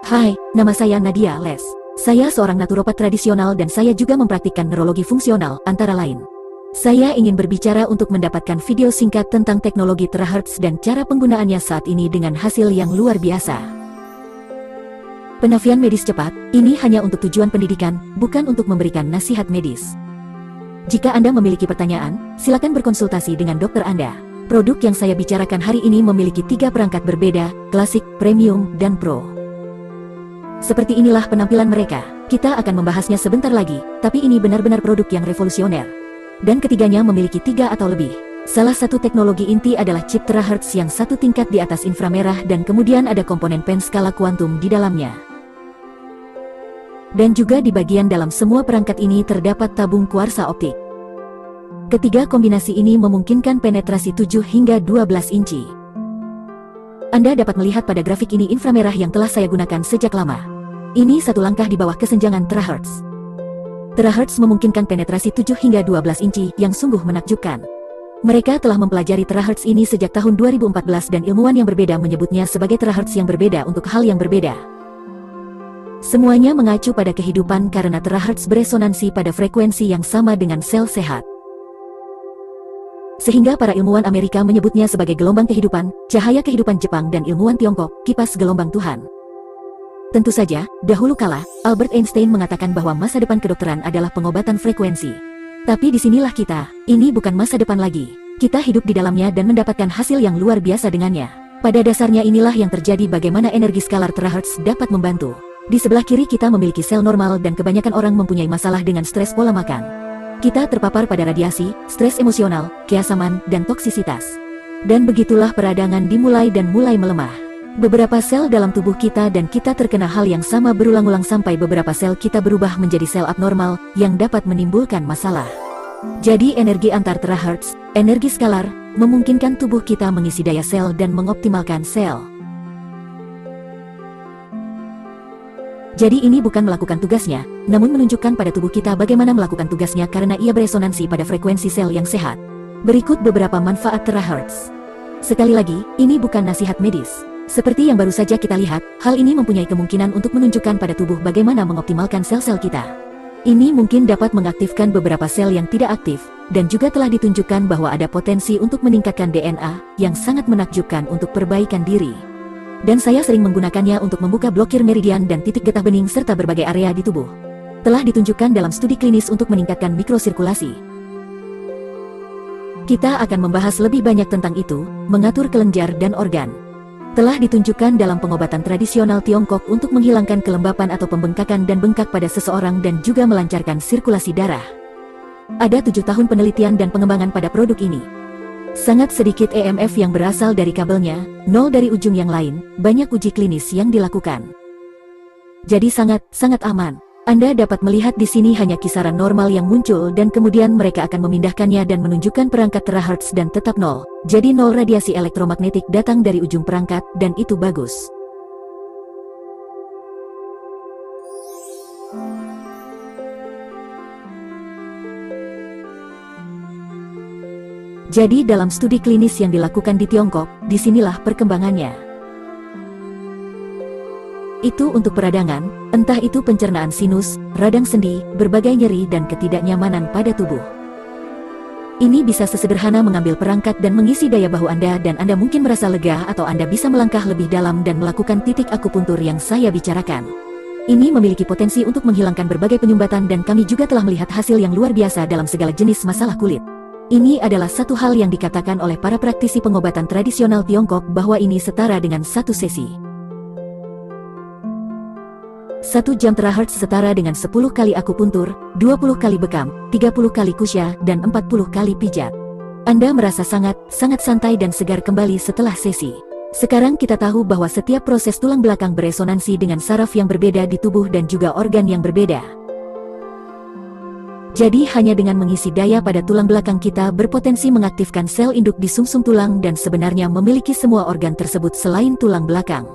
Hai, nama saya Nadia Les. Saya seorang naturopat tradisional dan saya juga mempraktikkan neurologi fungsional, antara lain. Saya ingin berbicara untuk mendapatkan video singkat tentang teknologi terahertz dan cara penggunaannya saat ini dengan hasil yang luar biasa. Penafian medis cepat, ini hanya untuk tujuan pendidikan, bukan untuk memberikan nasihat medis. Jika Anda memiliki pertanyaan, silakan berkonsultasi dengan dokter Anda. Produk yang saya bicarakan hari ini memiliki 3 perangkat berbeda, klasik, premium, dan pro. Seperti inilah penampilan mereka. Kita akan membahasnya sebentar lagi, tapi ini benar-benar produk yang revolusioner. Dan ketiganya memiliki 3 atau lebih. Salah satu teknologi inti adalah chip terahertz yang satu tingkat di atas inframerah dan kemudian ada komponen pen skala kuantum di dalamnya. Dan juga di bagian dalam semua perangkat ini terdapat tabung kuarsa optik. Ketiga kombinasi ini memungkinkan penetrasi 7 hingga 12 inci. Anda dapat melihat pada grafik ini inframerah yang telah saya gunakan sejak lama. Ini satu langkah di bawah kesenjangan terahertz. Terahertz memungkinkan penetrasi 7 hingga 12 inci yang sungguh menakjubkan. Mereka telah mempelajari terahertz ini sejak tahun 2014 dan ilmuwan yang berbeda menyebutnya sebagai terahertz yang berbeda untuk hal yang berbeda. Semuanya mengacu pada kehidupan karena terahertz beresonansi pada frekuensi yang sama dengan sel sehat. Sehingga para ilmuwan Amerika menyebutnya sebagai gelombang kehidupan, cahaya kehidupan Jepang dan ilmuwan Tiongkok, kipas gelombang Tuhan. Tentu saja, dahulu kala, Albert Einstein mengatakan bahwa masa depan kedokteran adalah pengobatan frekuensi. Tapi disinilah kita, ini bukan masa depan lagi. Kita hidup di dalamnya dan mendapatkan hasil yang luar biasa dengannya. Pada dasarnya inilah yang terjadi bagaimana energi skalar terahertz dapat membantu. Di sebelah kiri kita memiliki sel normal dan kebanyakan orang mempunyai masalah dengan stres pola makan. Kita terpapar pada radiasi, stres emosional, keasaman, dan toksisitas. Dan begitulah peradangan dimulai dan mulai melemah. Beberapa sel dalam tubuh kita dan kita terkena hal yang sama berulang-ulang sampai beberapa sel kita berubah menjadi sel abnormal yang dapat menimbulkan masalah. Jadi energi antar terahertz, energi skalar, memungkinkan tubuh kita mengisi daya sel dan mengoptimalkan sel. Jadi ini bukan melakukan tugasnya, namun menunjukkan pada tubuh kita bagaimana melakukan tugasnya karena ia beresonansi pada frekuensi sel yang sehat. Berikut beberapa manfaat terahertz. Sekali lagi, ini bukan nasihat medis. Seperti yang baru saja kita lihat, hal ini mempunyai kemungkinan untuk menunjukkan pada tubuh bagaimana mengoptimalkan sel-sel kita. Ini mungkin dapat mengaktifkan beberapa sel yang tidak aktif, dan juga telah ditunjukkan bahwa ada potensi untuk meningkatkan DNA, yang sangat menakjubkan untuk perbaikan diri. Dan saya sering menggunakannya untuk membuka blokir meridian dan titik getah bening serta berbagai area di tubuh. Telah ditunjukkan dalam studi klinis untuk meningkatkan mikrosirkulasi. Kita akan membahas lebih banyak tentang itu, mengatur kelenjar dan organ. Telah ditunjukkan dalam pengobatan tradisional Tiongkok untuk menghilangkan kelembapan atau pembengkakan dan bengkak pada seseorang dan juga melancarkan sirkulasi darah. Ada 7 tahun penelitian dan pengembangan pada produk ini. Sangat sedikit EMF yang berasal dari kabelnya, 0 dari ujung yang lain, banyak uji klinis yang dilakukan. Jadi sangat aman. Anda dapat melihat di sini hanya kisaran normal yang muncul dan kemudian mereka akan memindahkannya dan menunjukkan perangkat terahertz dan tetap 0. Jadi 0 radiasi elektromagnetik datang dari ujung perangkat dan itu bagus. Jadi dalam studi klinis yang dilakukan di Tiongkok, disinilah perkembangannya. Itu untuk peradangan, entah itu pencernaan sinus, radang sendi, berbagai nyeri dan ketidaknyamanan pada tubuh. Ini bisa sesederhana mengambil perangkat dan mengisi daya bahu Anda dan Anda mungkin merasa lega atau Anda bisa melangkah lebih dalam dan melakukan titik akupuntur yang saya bicarakan. Ini memiliki potensi untuk menghilangkan berbagai penyumbatan dan kami juga telah melihat hasil yang luar biasa dalam segala jenis masalah kulit. Ini adalah satu hal yang dikatakan oleh para praktisi pengobatan tradisional Tiongkok bahwa ini setara dengan satu sesi. 1 jam terahertz setara dengan 10 kali akupuntur, 20 kali bekam, 30 kali kusya, dan 40 kali pijat. Anda merasa sangat santai dan segar kembali setelah sesi. Sekarang kita tahu bahwa setiap proses tulang belakang beresonansi dengan saraf yang berbeda di tubuh dan juga organ yang berbeda. Jadi hanya dengan mengisi daya pada tulang belakang kita berpotensi mengaktifkan sel induk di sumsum tulang dan sebenarnya memiliki semua organ tersebut selain tulang belakang.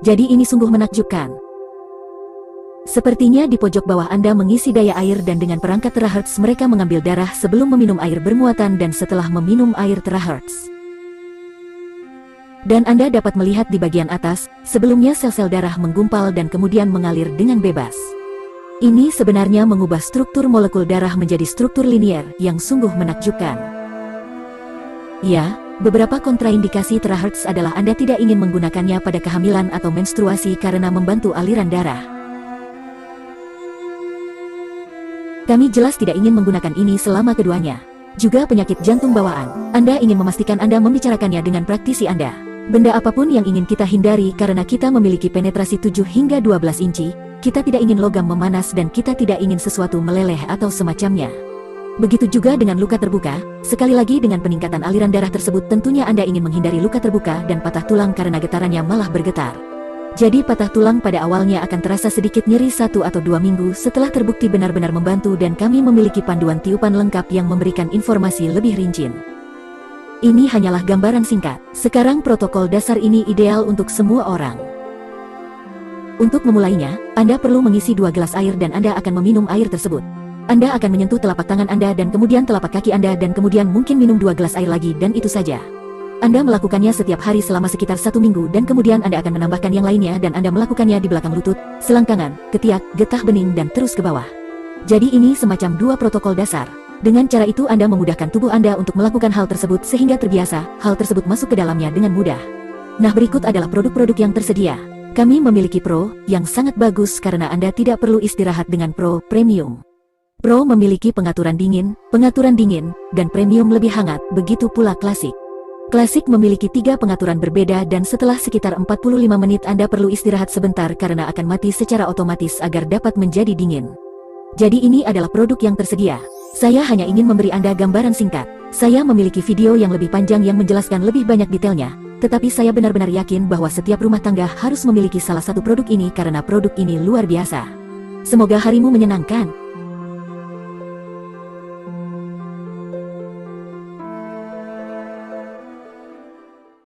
Jadi ini sungguh menakjubkan. Sepertinya di pojok bawah Anda mengisi daya air dan dengan perangkat terahertz mereka mengambil darah sebelum meminum air bermuatan dan setelah meminum air terahertz. Dan Anda dapat melihat di bagian atas, sebelumnya sel-sel darah menggumpal dan kemudian mengalir dengan bebas. Ini sebenarnya mengubah struktur molekul darah menjadi struktur linier yang sungguh menakjubkan. Ya, beberapa kontraindikasi terakhir adalah Anda tidak ingin menggunakannya pada kehamilan atau menstruasi karena membantu aliran darah. Kami jelas tidak ingin menggunakan ini selama keduanya. Juga penyakit jantung bawaan. Anda ingin memastikan Anda membicarakannya dengan praktisi Anda. Benda apapun yang ingin kita hindari karena kita memiliki penetrasi 7 hingga 12 inci, kita tidak ingin logam memanas dan kita tidak ingin sesuatu meleleh atau semacamnya. Begitu juga dengan luka terbuka, sekali lagi dengan peningkatan aliran darah tersebut tentunya Anda ingin menghindari luka terbuka dan patah tulang karena getarannya malah bergetar. Jadi patah tulang pada awalnya akan terasa sedikit nyeri 1 atau 2 minggu setelah terbukti benar-benar membantu dan kami memiliki panduan tiupan lengkap yang memberikan informasi lebih rinci. Ini hanyalah gambaran singkat. Sekarang protokol dasar ini ideal untuk semua orang. Untuk memulainya, Anda perlu mengisi 2 gelas air dan Anda akan meminum air tersebut. Anda akan menyentuh telapak tangan Anda dan kemudian telapak kaki Anda dan kemudian mungkin minum 2 gelas air lagi dan itu saja. Anda melakukannya setiap hari selama sekitar 1 minggu dan kemudian Anda akan menambahkan yang lainnya dan Anda melakukannya di belakang lutut, selangkangan, ketiak, getah bening dan terus ke bawah. Jadi ini semacam 2 protokol dasar. Dengan cara itu Anda memudahkan tubuh Anda untuk melakukan hal tersebut sehingga terbiasa, hal tersebut masuk ke dalamnya dengan mudah. Nah, berikut adalah produk-produk yang tersedia. Kami memiliki Pro, yang sangat bagus karena Anda tidak perlu istirahat dengan Pro Premium. Pro memiliki pengaturan dingin, dan Premium lebih hangat, begitu pula Klasik. Klasik memiliki 3 pengaturan berbeda dan setelah sekitar 45 menit Anda perlu istirahat sebentar karena akan mati secara otomatis agar dapat menjadi dingin. Jadi ini adalah produk yang tersedia. Saya hanya ingin memberi Anda gambaran singkat. Saya memiliki video yang lebih panjang yang menjelaskan lebih banyak detailnya, tetapi saya benar-benar yakin bahwa setiap rumah tangga harus memiliki salah satu produk ini karena produk ini luar biasa. Semoga harimu menyenangkan.